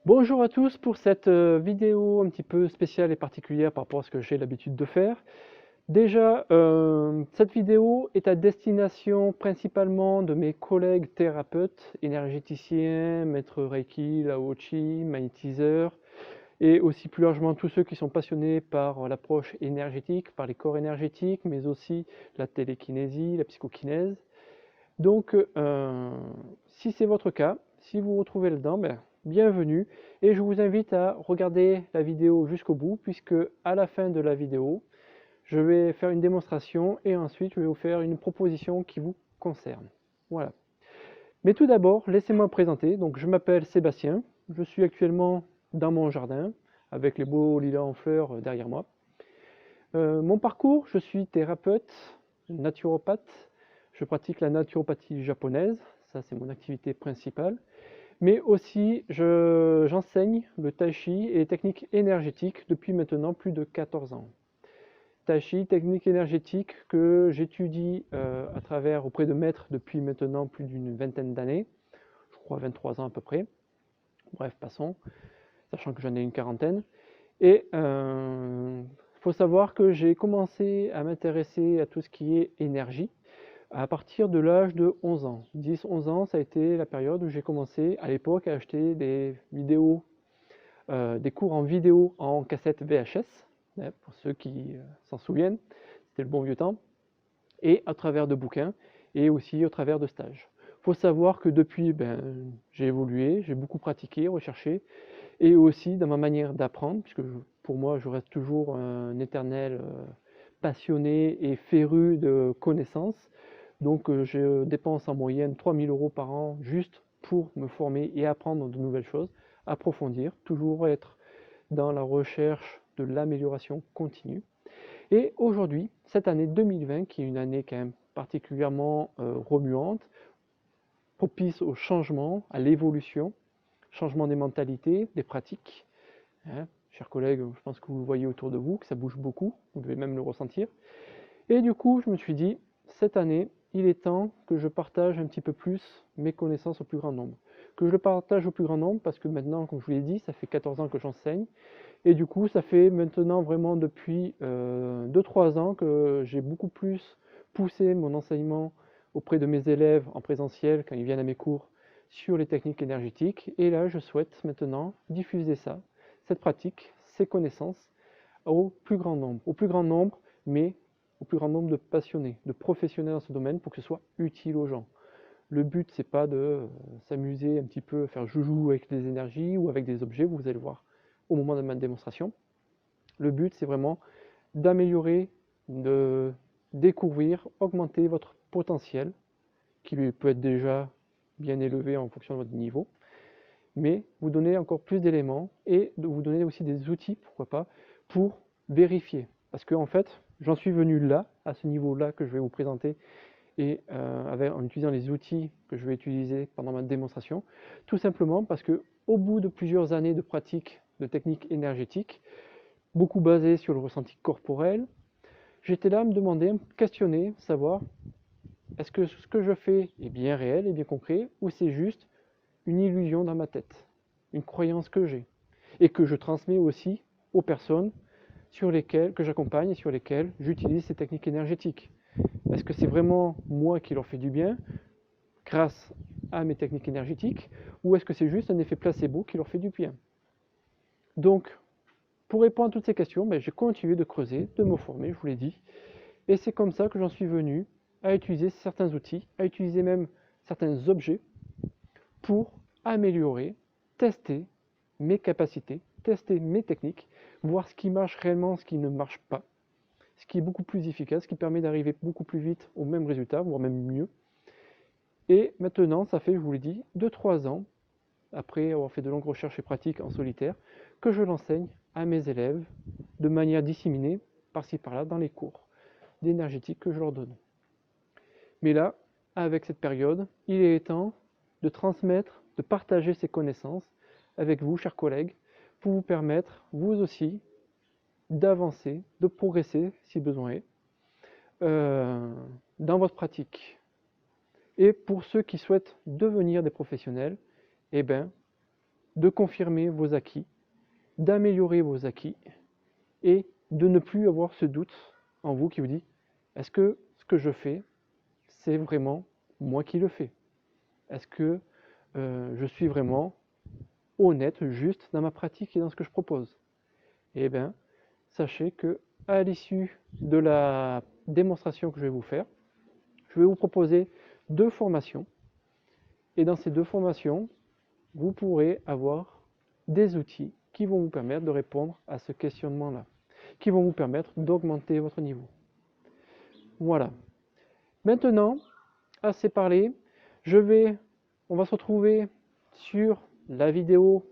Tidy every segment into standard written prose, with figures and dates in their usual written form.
Bonjour à tous pour cette vidéo un petit peu spéciale et particulière par rapport à ce que j'ai l'habitude de faire. Déjà, cette vidéo est à destination principalement de mes collègues thérapeutes, énergéticiens, maîtres Reiki, Lao-Chi, magnétiseurs, et aussi plus largement tous ceux qui sont passionnés par l'approche énergétique, par les corps énergétiques, mais aussi la télékinésie, la psychokinèse. Donc, si c'est votre cas, si vous vous retrouvez là-dedans, ben, bienvenue. Et je vous invite à regarder la vidéo jusqu'au bout, puisque à la fin de la vidéo, je vais faire une démonstration et ensuite je vais vous faire une proposition qui vous concerne. Voilà. Mais tout d'abord, laissez-moi me présenter. Donc, je m'appelle Sébastien. Je suis actuellement dans mon jardin, avec les beaux lilas en fleurs derrière moi. Mon parcours, je suis thérapeute, naturopathe. Je pratique la naturopathie japonaise, ça c'est mon activité principale. Mais aussi, j'enseigne le tai chi et les techniques énergétiques depuis maintenant plus de 14 ans. Tai chi, technique énergétique que j'étudie à travers auprès de maîtres depuis maintenant plus d'une vingtaine d'années, je crois 23 ans à peu près. Bref, passons, sachant que j'en ai une quarantaine. Et faut savoir que j'ai commencé à m'intéresser à tout ce qui est énergie à partir de l'âge de 11 ans. 10-11 ans, ça a été la période où j'ai commencé à l'époque à acheter des vidéos, des cours en vidéo en cassette VHS, pour ceux qui s'en souviennent, c'était le bon vieux temps, et à travers de bouquins, et aussi au travers de stages. Il faut savoir que depuis, j'ai évolué, j'ai beaucoup pratiqué, recherché, et aussi dans ma manière d'apprendre, puisque pour moi, je reste toujours un éternel passionné et féru de connaissances. Donc, je dépense en moyenne 3 000 € par an juste pour me former et apprendre de nouvelles choses, approfondir, toujours être dans la recherche de l'amélioration continue. Et aujourd'hui, cette année 2020, qui est une année quand même particulièrement remuante, propice au changement, à l'évolution, changement des mentalités, des pratiques. Hein, chers collègues, je pense que vous le voyez autour de vous, que ça bouge beaucoup, vous devez même le ressentir. Et du coup, je me suis dit, cette année, il est temps que je partage un petit peu plus mes connaissances au plus grand nombre. Que je le partage au plus grand nombre parce que maintenant, comme je vous l'ai dit, ça fait 14 ans que j'enseigne. Et du coup, ça fait maintenant vraiment depuis 2-3 ans que j'ai beaucoup plus poussé mon enseignement auprès de mes élèves en présentiel quand ils viennent à mes cours sur les techniques énergétiques. Et là, je souhaite maintenant diffuser ça, cette pratique, ces connaissances au plus grand nombre. Au plus grand nombre, mais au plus grand nombre de passionnés, de professionnels dans ce domaine pour que ce soit utile aux gens. Le but, c'est pas de s'amuser un petit peu, faire joujou avec des énergies ou avec des objets, vous allez voir au moment de ma démonstration. Le but, c'est vraiment d'améliorer, de découvrir, augmenter votre potentiel, qui peut être déjà bien élevé en fonction de votre niveau, mais vous donner encore plus d'éléments et de vous donner aussi des outils, pourquoi pas, pour vérifier. Parce que en fait, j'en suis venu là, à ce niveau-là que je vais vous présenter, et en utilisant les outils que je vais utiliser pendant ma démonstration, tout simplement parce que au bout de plusieurs années de pratique de techniques énergétiques, beaucoup basées sur le ressenti corporel, j'étais là à me demander, à me questionner, savoir est-ce que ce que je fais est bien réel, est bien concret, ou c'est juste une illusion dans ma tête, une croyance que j'ai, et que je transmets aussi aux personnes sur lesquelles que j'accompagne et sur lesquelles j'utilise ces techniques énergétiques. Est-ce que c'est vraiment moi qui leur fais du bien grâce à mes techniques énergétiques, ou est-ce que c'est juste un effet placebo qui leur fait du bien? Donc, pour répondre à toutes ces questions, j'ai continué de creuser, de me former, je vous l'ai dit, et c'est comme ça que j'en suis venu à utiliser certains outils, à utiliser même certains objets pour améliorer, tester mes capacités, tester mes techniques, voir ce qui marche réellement, ce qui ne marche pas, ce qui est beaucoup plus efficace, ce qui permet d'arriver beaucoup plus vite au même résultat, voire même mieux. Et maintenant, ça fait, je vous l'ai dit, 2-3 ans, après avoir fait de longues recherches et pratiques en solitaire, que je l'enseigne à mes élèves de manière disséminée, par-ci par-là, dans les cours d'énergétique que je leur donne. Mais là, avec cette période, il est temps de transmettre, de partager ces connaissances avec vous, chers collègues, pour vous permettre, vous aussi, d'avancer, de progresser, si besoin est, dans votre pratique. Et pour ceux qui souhaitent devenir des professionnels, eh bien, de confirmer vos acquis, d'améliorer vos acquis et de ne plus avoir ce doute en vous qui vous dit est-ce que ce que je fais, c'est vraiment moi qui le fais? Est-ce que je suis vraiment honnête, juste dans ma pratique et dans ce que je propose? Eh bien, sachez que à l'issue de la démonstration que je vais vous faire, je vais vous proposer 2 formations. Et dans ces 2 formations, vous pourrez avoir des outils qui vont vous permettre de répondre à ce questionnement-là, qui vont vous permettre d'augmenter votre niveau. Voilà. Maintenant, assez parlé, on va se retrouver sur la vidéo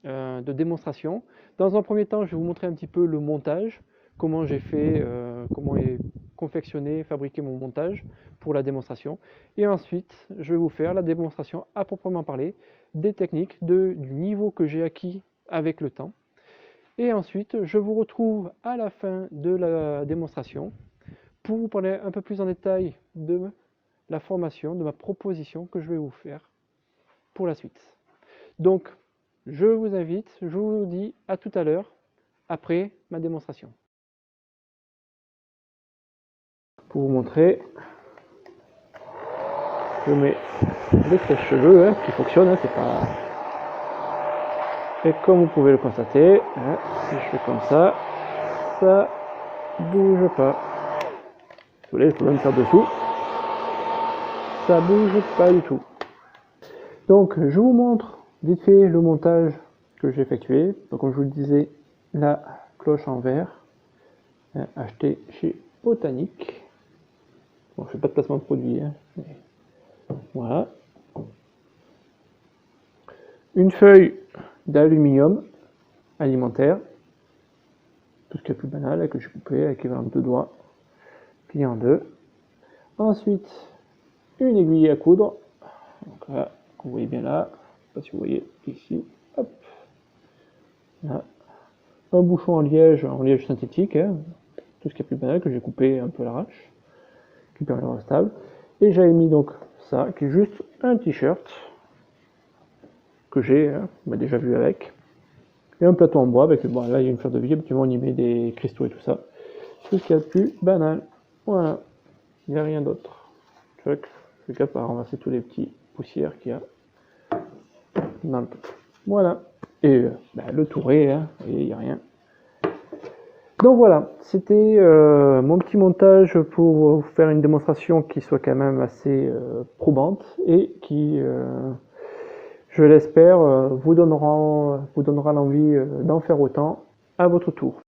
de démonstration. Dans un premier temps, je vais vous montrer un petit peu le montage, comment j'ai fait, comment est confectionné, fabriqué mon montage pour la démonstration. Et ensuite, je vais vous faire la démonstration à proprement parler des techniques, du niveau que j'ai acquis avec le temps. Et ensuite, je vous retrouve à la fin de la démonstration pour vous parler un peu plus en détail de la formation, de ma proposition que je vais vous faire pour la suite. Donc, je vous invite, je vous dis à tout à l'heure, après ma démonstration. Pour vous montrer, je mets des sèche-cheveux qui fonctionnent, c'est pas... Et comme vous pouvez le constater, si je fais comme ça bouge pas. Désolé, il faut même faire dessous. Ça bouge pas du tout. Donc, je vous montre vite fait le montage que j'ai effectué. Donc, comme je vous le disais, la cloche en verre, achetée chez Botanique. Bon, je fais pas de placement de produit. Mais voilà. Une feuille d'aluminium alimentaire, tout ce qui est plus banal, que j'ai coupé avec les 2 doigts, plié en 2. Ensuite, une aiguille à coudre. Donc là, vous voyez bien là, je sais pas si vous voyez ici, hop, là. Un bouchon en liège synthétique, tout ce qui est plus banal, que j'ai coupé un peu à l'arrache, qui permet d'être stable. Et j'avais mis donc ça, qui est juste un t-shirt, que j'ai déjà vu avec, et un plateau en bois avec, bon là il y a une fleur de vie, habituellement on y met des cristaux et tout ça, tout ce qu'il y a de plus banal. Voilà, il n'y a rien d'autre. Je suis capable de ramasser tous les petits poussières qu'il y a dans le pot. Voilà, et le touré, et il n'y a rien. Donc voilà, c'était mon petit montage pour vous faire une démonstration qui soit quand même assez probante et qui, je l'espère, vous donnera l'envie d'en faire autant à votre tour.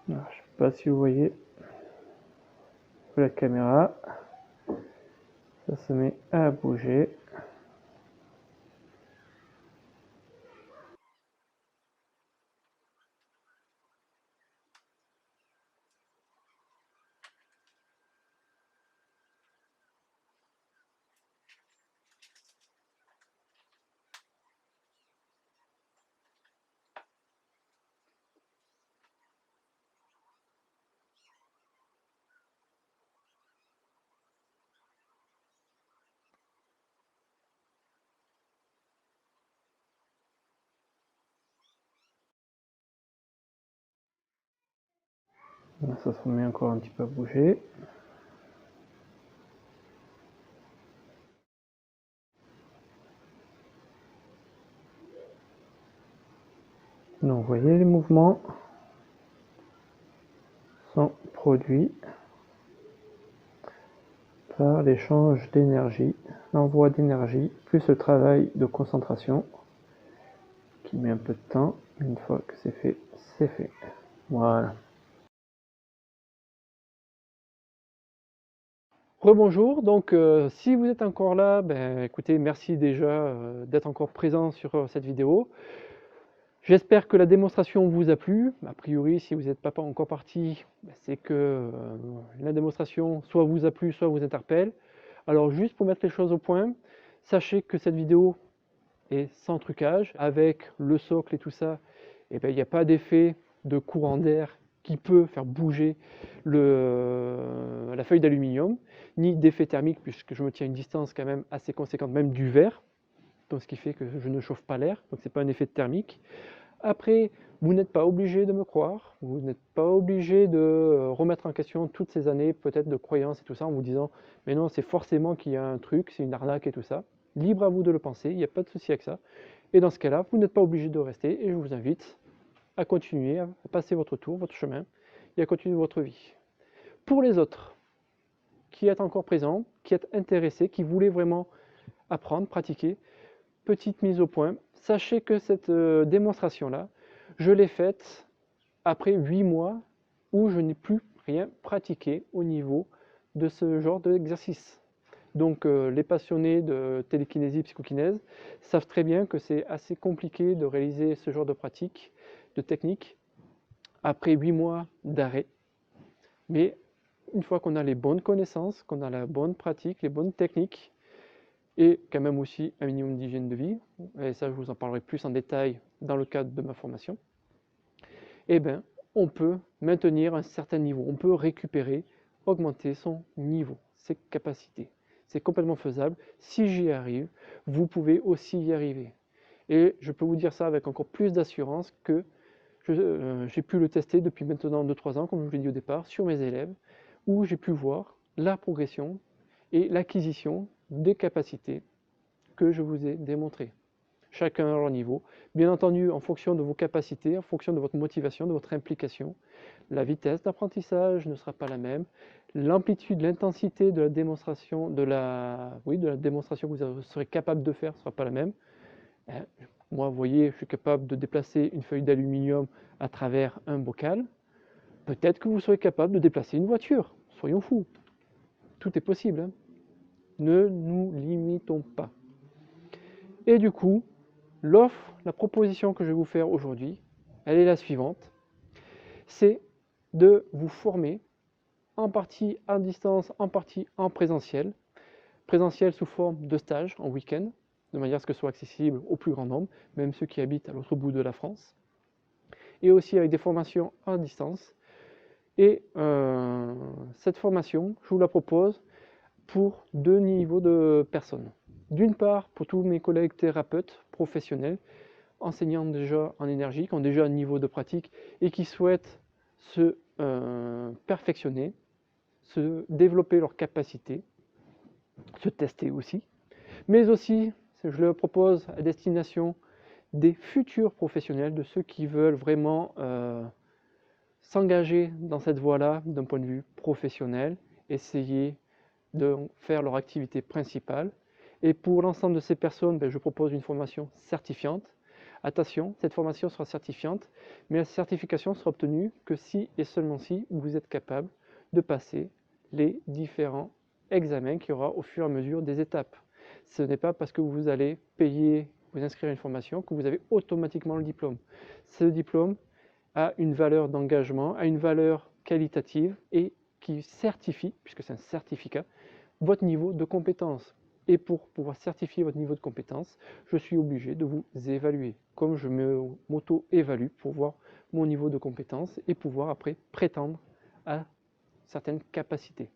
Alors, je ne sais pas si vous voyez la caméra, ça se met à bouger. Là, ça se met encore un petit peu à bouger. Donc, vous voyez, les mouvements sont produits par l'échange d'énergie, l'envoi d'énergie, plus le travail de concentration, qui met un peu de temps. Une fois que c'est fait, c'est fait. Voilà. Rebonjour, donc si vous êtes encore là, écoutez, merci déjà d'être encore présent sur cette vidéo. J'espère que la démonstration vous a plu. A priori, si vous n'êtes pas encore parti, c'est que la démonstration soit vous a plu, soit vous interpelle. Alors juste pour mettre les choses au point, sachez que cette vidéo et sans trucage, avec le socle et tout ça, et ben, il n'y a pas d'effet de courant d'air qui peut faire bouger la feuille d'aluminium, ni d'effet thermique, puisque je me tiens à une distance quand même assez conséquente, même du verre, donc ce qui fait que je ne chauffe pas l'air, donc ce n'est pas un effet thermique. Après, vous n'êtes pas obligé de me croire, vous n'êtes pas obligé de remettre en question toutes ces années peut-être de croyances et tout ça en vous disant mais non, c'est forcément qu'il y a un truc, c'est une arnaque et tout ça. Libre à vous de le penser, il n'y a pas de souci avec ça. Et dans ce cas-là, vous n'êtes pas obligé de rester et je vous invite à continuer, à passer votre tour, votre chemin et à continuer votre vie. Pour les autres qui êtes encore présents, qui êtes intéressés, qui voulaient vraiment apprendre, pratiquer, petite mise au point, sachez que cette démonstration-là, je l'ai faite après 8 mois où je n'ai plus rien pratiqué au niveau de ce genre d'exercice. Donc les passionnés de télékinésie, psychokinèse savent très bien que c'est assez compliqué de réaliser ce genre de pratique, de technique, après 8 mois d'arrêt. Mais une fois qu'on a les bonnes connaissances, qu'on a la bonne pratique, les bonnes techniques, et quand même aussi un minimum d'hygiène de vie, et ça je vous en parlerai plus en détail dans le cadre de ma formation, eh bien on peut maintenir un certain niveau, on peut récupérer, augmenter son niveau, ses capacités. C'est complètement faisable. Si j'y arrive, vous pouvez aussi y arriver. Et je peux vous dire ça avec encore plus d'assurance que j'ai pu le tester depuis maintenant 2-3 ans, comme je vous l'ai dit au départ, sur mes élèves, où j'ai pu voir la progression et l'acquisition des capacités que je vous ai démontrées. Chacun à leur niveau. Bien entendu, en fonction de vos capacités, en fonction de votre motivation, de votre implication, la vitesse d'apprentissage ne sera pas la même. L'amplitude, l'intensité de la démonstration, de la démonstration que vous serez capable de faire ne sera pas la même. Moi, vous voyez, je suis capable de déplacer une feuille d'aluminium à travers un bocal. Peut-être que vous serez capable de déplacer une voiture. Soyons fous. Tout est possible. Hein. Ne nous limitons pas. Et du coup, l'offre, la proposition que je vais vous faire aujourd'hui, elle est la suivante. C'est de vous former en partie à distance, en partie en présentiel. Présentiel sous forme de stage en week-end, de manière à ce que ce soit accessible au plus grand nombre, même ceux qui habitent à l'autre bout de la France. Et aussi avec des formations à distance. Et cette formation, je vous la propose pour 2 niveaux de personnes. D'une part, pour tous mes collègues thérapeutes professionnels, enseignants déjà en énergie, qui ont déjà un niveau de pratique et qui souhaitent se perfectionner, se développer leurs capacités, se tester aussi, mais aussi, je le propose à destination des futurs professionnels, de ceux qui veulent vraiment s'engager dans cette voie-là d'un point de vue professionnel, essayer de faire leur activité principale. Et pour l'ensemble de ces personnes, je propose une formation certifiante. Attention, cette formation sera certifiante, mais la certification sera obtenue que si et seulement si vous êtes capable de passer les différents examens qu'il y aura au fur et à mesure des étapes. Ce n'est pas parce que vous allez payer, vous inscrire à une formation que vous avez automatiquement le diplôme. Ce diplôme a une valeur d'engagement, a une valeur qualitative et qui certifie, puisque c'est un certificat, votre niveau de compétence. Et pour pouvoir certifier votre niveau de compétence, je suis obligé de vous évaluer, comme je m'auto-évalue pour voir mon niveau de compétence et pouvoir après prétendre à certaines capacités.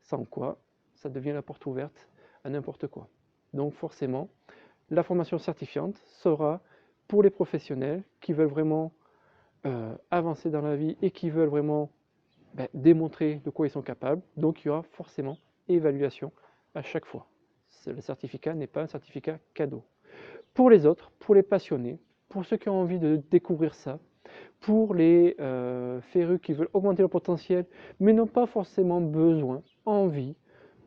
Sans quoi, ça devient la porte ouverte à n'importe quoi. Donc forcément, la formation certifiante sera pour les professionnels qui veulent vraiment avancer dans la vie et qui veulent vraiment démontrer de quoi ils sont capables. Donc il y aura forcément évaluation à chaque fois. Le certificat n'est pas un certificat cadeau. Pour les autres, pour les passionnés, pour ceux qui ont envie de découvrir ça, pour les férus qui veulent augmenter leur potentiel, mais n'ont pas forcément besoin, envie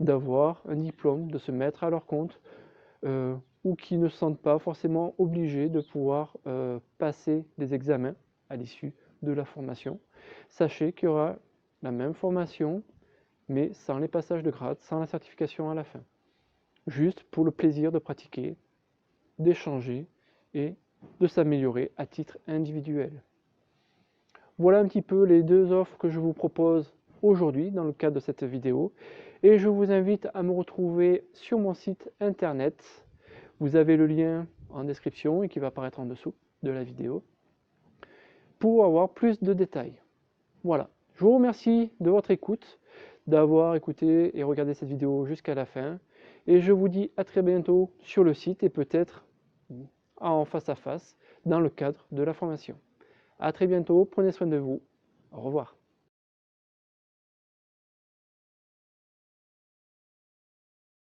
d'avoir un diplôme, de se mettre à leur compte, ou qui ne se sentent pas forcément obligés de pouvoir passer des examens à l'issue de la formation. Sachez qu'il y aura la même formation, mais sans les passages de grade, sans la certification à la fin. Juste pour le plaisir de pratiquer, d'échanger et de s'améliorer à titre individuel. Voilà un petit peu les 2 offres que je vous propose aujourd'hui dans le cadre de cette vidéo. Et je vous invite à me retrouver sur mon site internet. Vous avez le lien en description et qui va apparaître en dessous de la vidéo pour avoir plus de détails. Voilà, je vous remercie de votre écoute, d'avoir écouté et regardé cette vidéo jusqu'à la fin, et je vous dis à très bientôt sur le site et peut-être en face à face dans le cadre de la formation. À très bientôt, prenez soin de vous, au revoir.